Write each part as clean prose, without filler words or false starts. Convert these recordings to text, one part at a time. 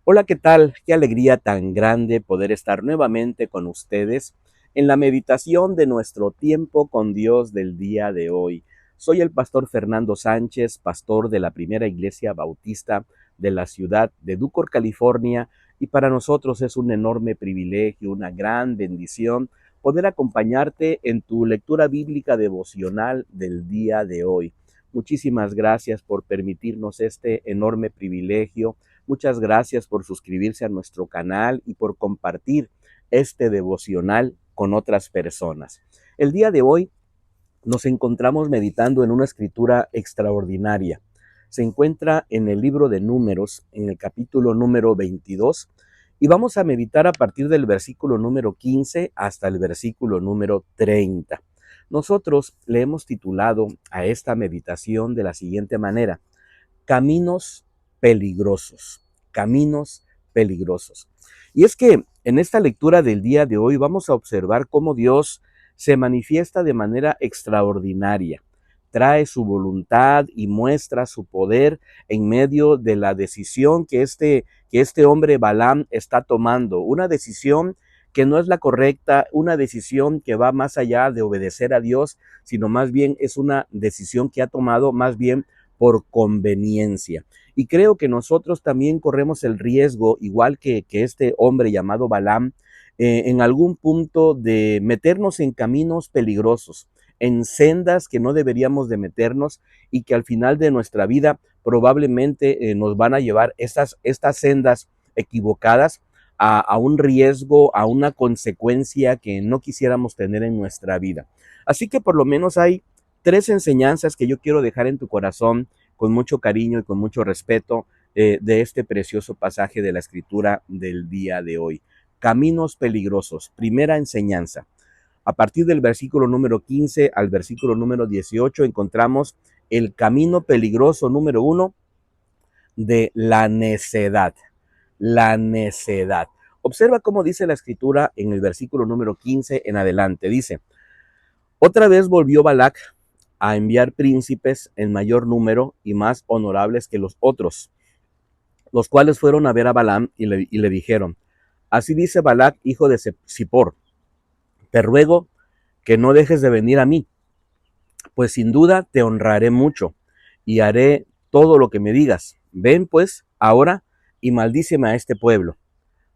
Hola, ¿qué tal? Qué alegría tan grande poder estar nuevamente con ustedes en la meditación de nuestro tiempo con Dios del día de hoy. Soy el pastor Fernando Sánchez, pastor de la Primera Iglesia Bautista de la ciudad de Ducor, California, y para nosotros es un enorme privilegio, una gran bendición poder acompañarte en tu lectura bíblica devocional del día de hoy. Muchísimas gracias por permitirnos este enorme privilegio. Muchas gracias por suscribirse a nuestro canal y por compartir este devocional con otras personas. El día de hoy nos encontramos meditando en una escritura extraordinaria. Se encuentra en el libro de Números, en el capítulo número 22, y vamos a meditar a partir del versículo número 15 hasta el versículo número 30. Nosotros le hemos titulado a esta meditación de la siguiente manera: Caminos peligrosos, caminos peligrosos. Y es que en esta lectura del día de hoy vamos a observar cómo Dios se manifiesta de manera extraordinaria, trae su voluntad y muestra su poder en medio de la decisión que este hombre Balaam está tomando, una decisión que no es la correcta, una decisión que va más allá de obedecer a Dios, sino más bien es una decisión que ha tomado más bien por conveniencia. Y creo que nosotros también corremos el riesgo, igual que este hombre llamado Balaam, en algún punto de meternos en caminos peligrosos, en sendas que no deberíamos de meternos y que al final de nuestra vida probablemente nos van a llevar estas sendas equivocadas a un riesgo, a una consecuencia que no quisiéramos tener en nuestra vida. Así que por lo menos hay tres enseñanzas que yo quiero dejar en tu corazón con mucho cariño y con mucho respeto de este precioso pasaje de la escritura del día de hoy. Caminos peligrosos. Primera enseñanza. A partir del versículo número 15 al versículo número 18 encontramos el camino peligroso número 1 de la necedad. La necedad. Observa cómo dice la escritura en el versículo número 15 en adelante. Dice: otra vez volvió Balac a enviar príncipes en mayor número y más honorables que los otros, los cuales fueron a ver a Balaam y le dijeron: así dice Balac, hijo de Zippor, te ruego que no dejes de venir a mí, pues sin duda te honraré mucho y haré todo lo que me digas. Ven pues ahora y maldíceme a este pueblo.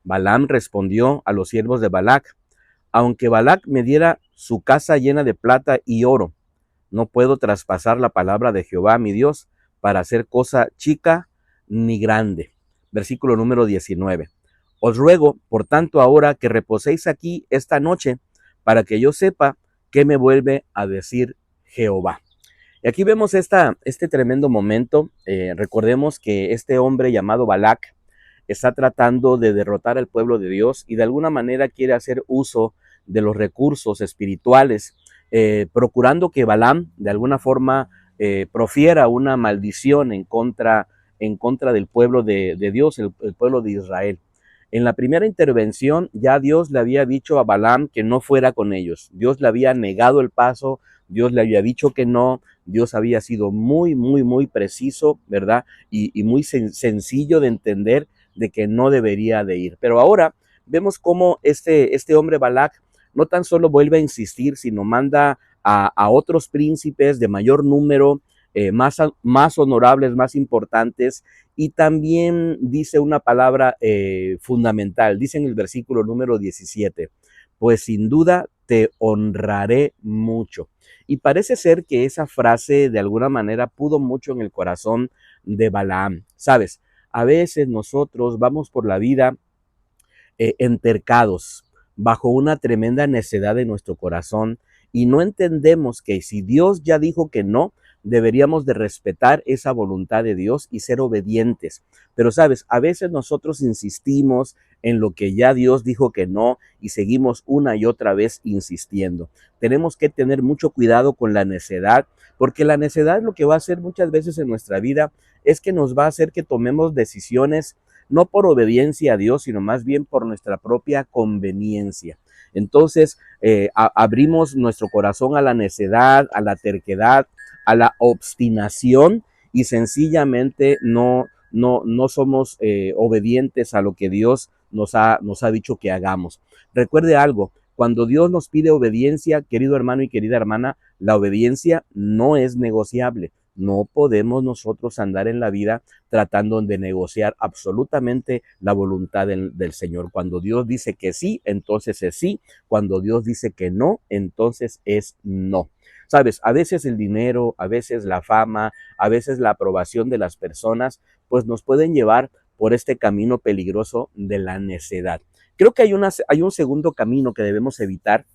Balaam respondió a los siervos de Balac: aunque Balac me diera su casa llena de plata y oro, no puedo traspasar la palabra de Jehová mi Dios para hacer cosa chica ni grande. Versículo número 19. Os ruego, por tanto, ahora que reposéis aquí esta noche, para que yo sepa qué me vuelve a decir Jehová. Y aquí vemos este tremendo momento. Recordemos que este hombre llamado Balac está tratando de derrotar al pueblo de Dios y de alguna manera quiere hacer uso de los recursos espirituales, procurando que Balaam de alguna forma profiera una maldición en contra del pueblo de Dios, el pueblo de Israel. En la primera intervención ya Dios le había dicho a Balaam que no fuera con ellos. Dios le había negado el paso, Dios le había dicho que no, Dios había sido muy preciso, ¿verdad? Y muy sencillo de entender de que no debería de ir. Pero ahora vemos cómo este hombre Balac no tan solo vuelve a insistir, sino manda a otros príncipes de mayor número, más honorables, más importantes, y también dice una palabra fundamental, dice en el versículo número 17, pues sin duda te honraré mucho. Y parece ser que esa frase de alguna manera pudo mucho en el corazón de Balaam. ¿Sabes? A veces nosotros vamos por la vida entercados, bajo una tremenda necedad en nuestro corazón y no entendemos que si Dios ya dijo que no, deberíamos de respetar esa voluntad de Dios y ser obedientes. Pero sabes, a veces nosotros insistimos en lo que ya Dios dijo que no y seguimos una y otra vez insistiendo. Tenemos que tener mucho cuidado con la necedad, porque la necedad lo que va a hacer muchas veces en nuestra vida es que nos va a hacer que tomemos decisiones no por obediencia a Dios, sino más bien por nuestra propia conveniencia. Entonces, abrimos nuestro corazón a la necedad, a la terquedad, a la obstinación y sencillamente no somos obedientes a lo que Dios nos ha dicho que hagamos. Recuerde algo, cuando Dios nos pide obediencia, querido hermano y querida hermana, la obediencia no es negociable. No podemos nosotros andar en la vida tratando de negociar absolutamente la voluntad del Señor. Cuando Dios dice que sí, entonces es sí. Cuando Dios dice que no, entonces es no. Sabes, a veces el dinero, a veces la fama, a veces la aprobación de las personas, pues nos pueden llevar por este camino peligroso de la necedad. Creo que hay un segundo camino que debemos evitar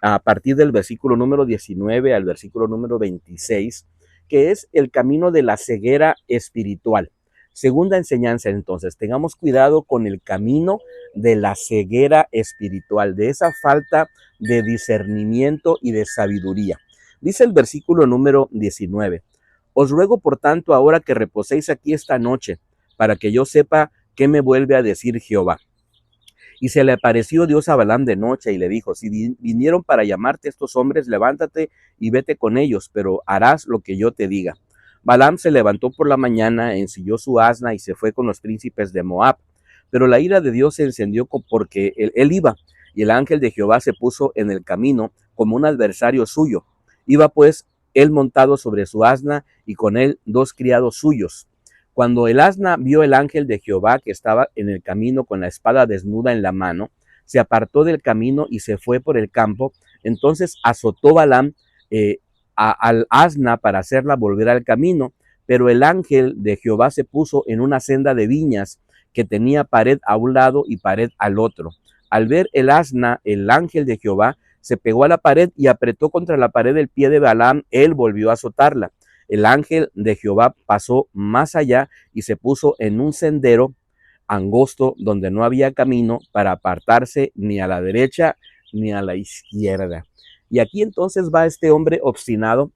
a partir del versículo número 19 al versículo número 26, que es el camino de la ceguera espiritual. Segunda enseñanza, entonces, tengamos cuidado con el camino de la ceguera espiritual, de esa falta de discernimiento y de sabiduría. Dice el versículo número 19, os ruego por tanto ahora que reposéis aquí esta noche, para que yo sepa qué me vuelve a decir Jehová. Y se le apareció Dios a Balaam de noche y le dijo, si vinieron para llamarte estos hombres, levántate y vete con ellos, pero harás lo que yo te diga. Balaam se levantó por la mañana, ensilló su asna y se fue con los príncipes de Moab. Pero la ira de Dios se encendió porque él iba, y el ángel de Jehová se puso en el camino como un adversario suyo. Iba pues él montado sobre su asna y con él dos criados suyos. Cuando el asna vio el ángel de Jehová que estaba en el camino con la espada desnuda en la mano, se apartó del camino y se fue por el campo. Entonces azotó Balaam al asna para hacerla volver al camino, pero el ángel de Jehová se puso en una senda de viñas que tenía pared a un lado y pared al otro. Al ver el asna, el ángel de Jehová se pegó a la pared y apretó contra la pared el pie de Balaam. Él volvió a azotarla. El ángel de Jehová pasó más allá y se puso en un sendero angosto donde no había camino para apartarse ni a la derecha ni a la izquierda. Y aquí entonces va este hombre obstinado,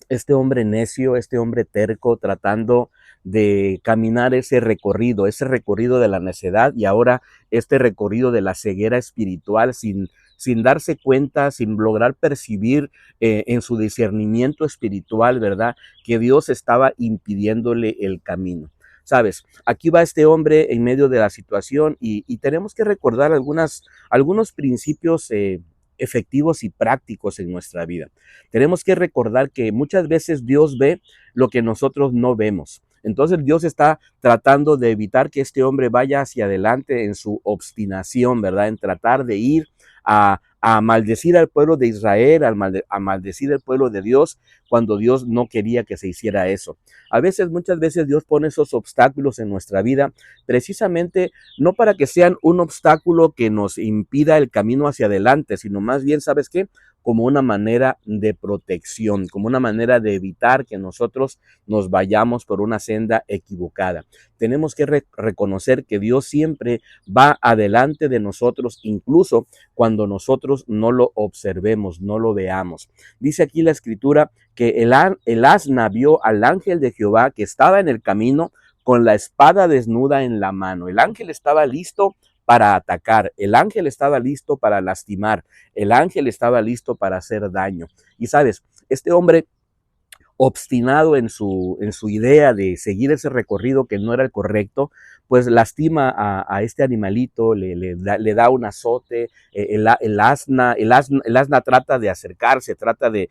este hombre necio, este hombre terco, tratando de caminar ese recorrido de la necedad y ahora este recorrido de la ceguera espiritual sin darse cuenta, sin lograr percibir en su discernimiento espiritual, ¿verdad? Que Dios estaba impidiéndole el camino. Sabes, aquí va este hombre en medio de la situación y tenemos que recordar algunos principios efectivos y prácticos en nuestra vida. Tenemos que recordar que muchas veces Dios ve lo que nosotros no vemos. Entonces Dios está tratando de evitar que este hombre vaya hacia adelante en su obstinación, ¿verdad? En tratar de ir a maldecir al pueblo de Israel, a maldecir al pueblo de Dios, cuando Dios no quería que se hiciera eso. Muchas veces Dios pone esos obstáculos en nuestra vida, precisamente no para que sean un obstáculo que nos impida el camino hacia adelante, sino más bien, ¿sabes qué? Como una manera de protección, como una manera de evitar que nosotros nos vayamos por una senda equivocada. Tenemos que reconocer que Dios siempre va adelante de nosotros, incluso cuando nosotros no lo observemos, no lo veamos. Dice aquí la escritura que el asna vio al ángel de Jehová que estaba en el camino con la espada desnuda en la mano. El ángel estaba listo para atacar, el ángel estaba listo para lastimar, el ángel estaba listo para hacer daño. Y sabes, este hombre obstinado en su idea de seguir ese recorrido que no era el correcto, pues lastima a este animalito, le da un azote, el asna trata de acercarse, trata de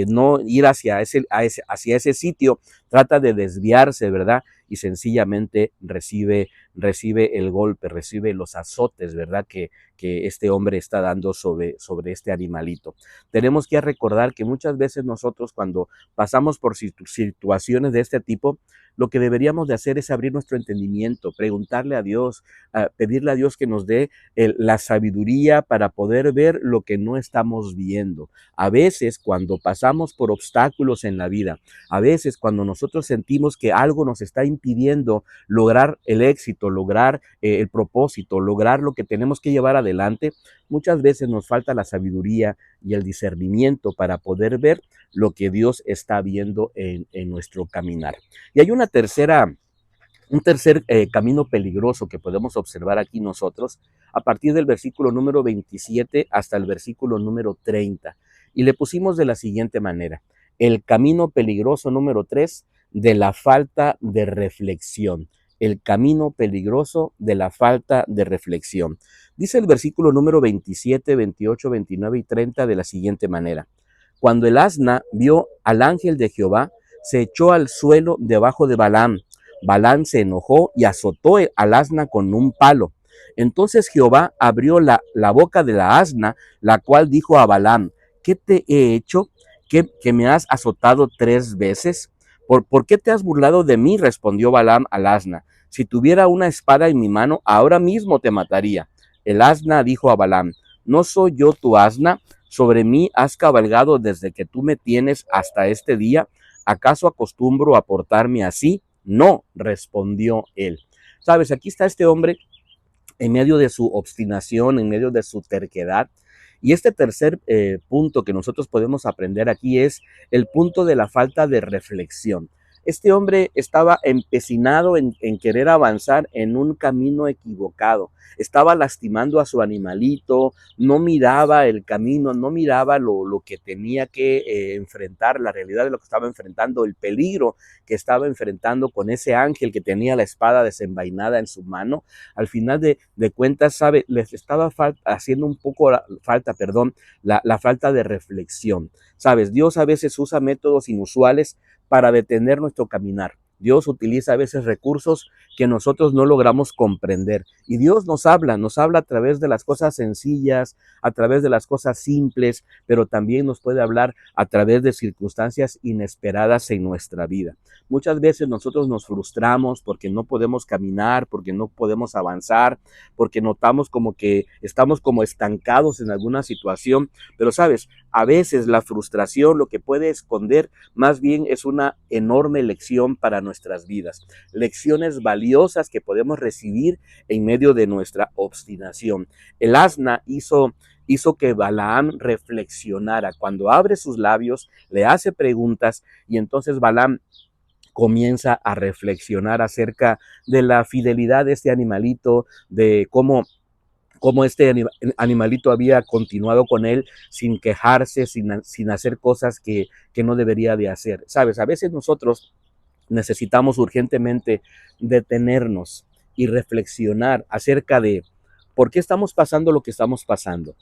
no ir hacia ese sitio, trata de desviarse, ¿verdad? Y sencillamente recibe el golpe, recibe los azotes, ¿verdad? Que este hombre está dando sobre este animalito. Tenemos que recordar que muchas veces nosotros cuando pasamos por situaciones de este tipo, lo que deberíamos de hacer es abrir nuestro entendimiento, preguntarle a Dios, pedirle a Dios que nos dé la sabiduría para poder ver lo que no estamos viendo. A veces cuando pasamos por obstáculos en la vida, a veces cuando nosotros sentimos que algo nos está impidiendo lograr el éxito, lograr el propósito, lograr lo que tenemos que llevar adelante, muchas veces nos falta la sabiduría y el discernimiento para poder ver lo que Dios está viendo en nuestro caminar. Y hay un tercer camino peligroso que podemos observar aquí nosotros a partir del versículo número 27 hasta el versículo número 30. Y le pusimos de la siguiente manera: el camino peligroso número 3 de la falta de reflexión. El camino peligroso de la falta de reflexión. Dice el versículo número 27, 28, 29 y 30 de la siguiente manera. Cuando el asna vio al ángel de Jehová, se echó al suelo debajo de Balaam. Balaam se enojó y azotó al asna con un palo. Entonces Jehová abrió la boca de la asna, la cual dijo a Balaam, ¿qué te he hecho? ¿Que me has azotado 3 veces? ¿Por qué te has burlado de mí? Respondió Balaam al asna. Si tuviera una espada en mi mano, ahora mismo te mataría. El asna dijo a Balaam, ¿no soy yo tu asna? ¿Sobre mí has cabalgado desde que tú me tienes hasta este día? ¿Acaso acostumbro a portarme así? No, respondió él. Sabes, aquí está este hombre en medio de su obstinación, en medio de su terquedad. Y este tercer punto que nosotros podemos aprender aquí es el punto de la falta de reflexión. Este hombre estaba empecinado en querer avanzar en un camino equivocado. Estaba lastimando a su animalito, no miraba el camino, no miraba lo que tenía que enfrentar, la realidad de lo que estaba enfrentando, el peligro que estaba enfrentando con ese ángel que tenía la espada desenvainada en su mano. Al final de cuentas, sabe, les estaba haciendo un poco la falta de reflexión. Sabes, Dios a veces usa métodos inusuales para detener nuestro caminar. Dios utiliza a veces recursos que nosotros no logramos comprender. Y Dios nos habla a través de las cosas sencillas, a través de las cosas simples, pero también nos puede hablar a través de circunstancias inesperadas en nuestra vida. Muchas veces nosotros nos frustramos porque no podemos caminar, porque no podemos avanzar, porque notamos como que estamos como estancados en alguna situación, pero sabes, a veces la frustración lo que puede esconder más bien es una enorme lección para nuestras vidas, lecciones valiosas que podemos recibir en medio de nuestra obstinación. El asna hizo que Balaam reflexionara. Cuando abre sus labios, le hace preguntas y entonces Balaam comienza a reflexionar acerca de la fidelidad de este animalito, de cómo este animalito había continuado con él sin quejarse, sin hacer cosas que no debería de hacer. Sabes, a veces nosotros necesitamos urgentemente detenernos y reflexionar acerca de por qué estamos pasando lo que estamos pasando.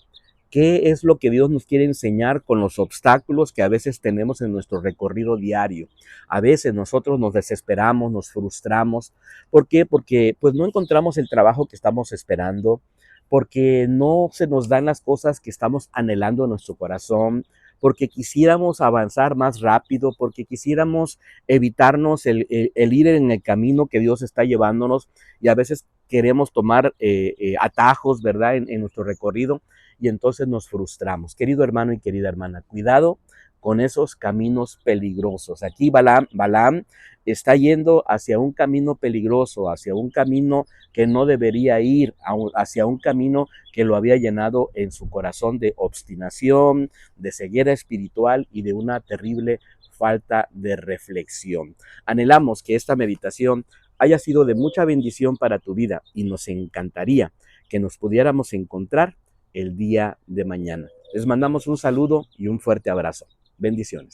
¿Qué es lo que Dios nos quiere enseñar con los obstáculos que a veces tenemos en nuestro recorrido diario? A veces nosotros nos desesperamos, nos frustramos. ¿Por qué? Porque pues no encontramos el trabajo que estamos esperando, porque no se nos dan las cosas que estamos anhelando en nuestro corazón, porque quisiéramos avanzar más rápido, porque quisiéramos evitarnos el ir en el camino que Dios está llevándonos y a veces queremos tomar atajos, ¿verdad?, en nuestro recorrido y entonces nos frustramos. Querido hermano y querida hermana, cuidado con esos caminos peligrosos. Aquí Balaam está yendo hacia un camino peligroso, hacia un camino que no debería ir, hacia un camino que lo había llenado en su corazón de obstinación, de ceguera espiritual y de una terrible falta de reflexión. Anhelamos que esta meditación haya sido de mucha bendición para tu vida y nos encantaría que nos pudiéramos encontrar el día de mañana. Les mandamos un saludo y un fuerte abrazo. Bendiciones.